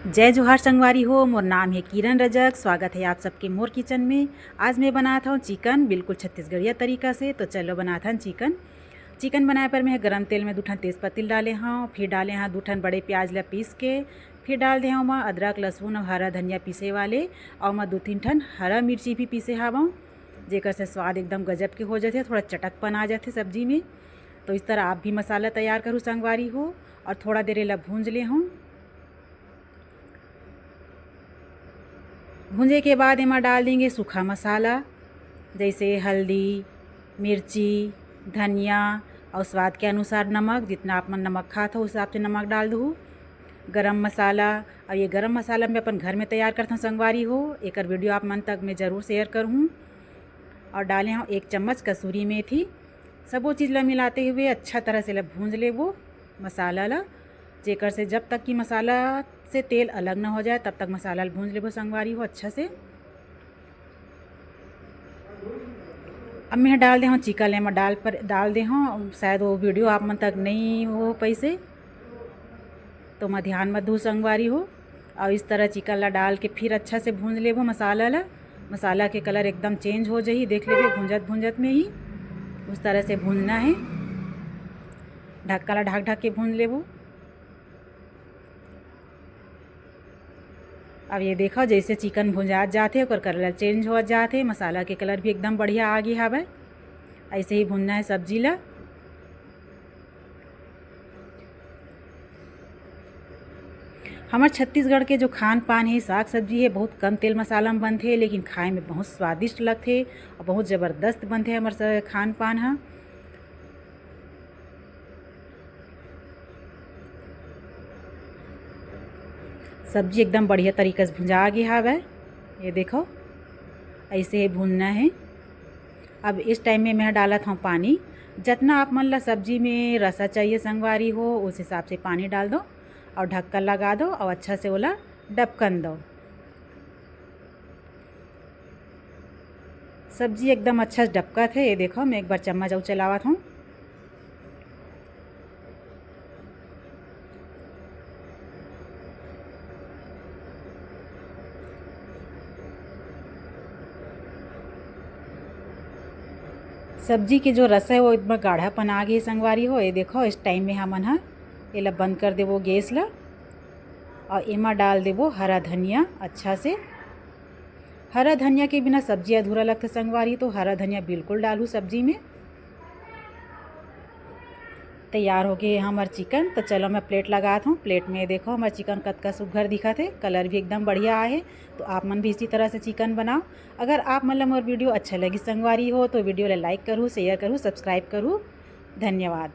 जय जोहार संगवारी हो। मोर नाम है किरण रजक। स्वागत है आप सबके मोर किचन में। आज मैं बनाता हूँ चिकन बिल्कुल छत्तीसगढ़िया तरीका से। तो चलो बनाता हूँ चिकन बनाए पर मैं गरम तेल में 2 ठन तेज़पत्ती डाले हाँ, फिर डाले हाँ 2 ठन बड़े प्याज ला पीस के, फिर डाल दे हाँ अदरक लहसुन और हरा धनिया पीसे वाले, और मैं 2-3 ठन हरा मिर्ची भी पीसे हवा, जेकर से स्वाद एकदम गजब के हो जाते, थोड़ा चटकपन आ जाते सब्जी में। तो इस तरह आप भी मसाला तैयार करूँ संगवारी हो, और थोड़ा देर ला भूंज ले हूँ। भूंजे के बाद इमा डाल देंगे सूखा मसाला, जैसे हल्दी, मिर्ची, धनिया और स्वाद के अनुसार नमक। जितना आप मन नमक खाते हो उस हिसाब से नमक डाल दो। गरम मसाला, और ये गरम मसाला मैं अपन घर में तैयार करता हूँ संगवारी हो, एक वीडियो आप मन तक मैं ज़रूर शेयर करूँ। और डाले हम 1 चम्मच कसूरी मेथी। सब वो चीज़ ला मिलाते हुए अच्छा तरह से ला भूंज ले वो मसाला ला, जेकर से जब तक कि मसाला से तेल अलग ना हो जाए तब तक मसाला भूंज ले वो संगवारी हो अच्छा से। अब मैं डाल दे हूँ चिकन ले मैं डाल दे हूँ, शायद वो वीडियो आप मन तक नहीं हो पैसे, तो मैं ध्यान मत दू संगवारी हो। और इस तरह चिकन ला डाल के फिर अच्छा से भूंज लेबो मसाला ला। मसाला के कलर एकदम चेंज हो जाही, देख लेबे भूंजत भूंजत में ही उस तरह से भूनना है। ढक्का ला ढक ढक के भून लेबो। अब ये देखो जैसे चिकन भुंजात जाते और कलर चेंज हो जाते, मसाला के कलर भी एकदम बढ़िया आ गया हवे। ऐसे ही भुनना है सब्जी ला। हमार छत्तीसगढ़ के जो खान पान है, साग सब्जी है, बहुत कम तेल मसाला में बनते हैं, लेकिन खाए में बहुत स्वादिष्ट लगते और बहुत ज़बरदस्त बनते हैं हमारे खान पान है। सब्जी एकदम बढ़िया तरीके से भुंजा गया हवे। ये देखो ऐसे ही भूनना है। अब इस टाइम में मैं डालत हूँ पानी। जितना आप मन ला सब्जी में रसा चाहिए संगवारी हो उस हिसाब से पानी डाल दो, और ढक्कन लगा दो और अच्छा से ओला डबकन दो। सब्जी एकदम अच्छा से डबकत है। ये देखो मैं एक बार चम्मच और चलावत हूँ। सब्जी के जो रस है वो एकदम गाढ़ापन आ गई संगवारी हो। ये देखो इस टाइम में हमन हा ये बंद कर देवो गैस ला, और एमा डाल देवो हरा धनिया। अच्छा से हरा धनिया के बिना सब्जी अधूरा लगता संगवारी, तो हरा धनिया बिल्कुल डालू सब्जी में। तैयार हो गए हमार चिकन। तो चलो मैं प्लेट लगाता हूँ। प्लेट में देखो हमारा चिकन कतका सुघर दिखत है, कलर भी एकदम बढ़िया है। तो आप मन भी इसी तरह से चिकन बनाओ। अगर आप मन ला मोर वीडियो अच्छा लगी संगवारी हो तो वीडियो ला लाइक करूँ, शेयर करूँ, सब्सक्राइब करूँ। धन्यवाद।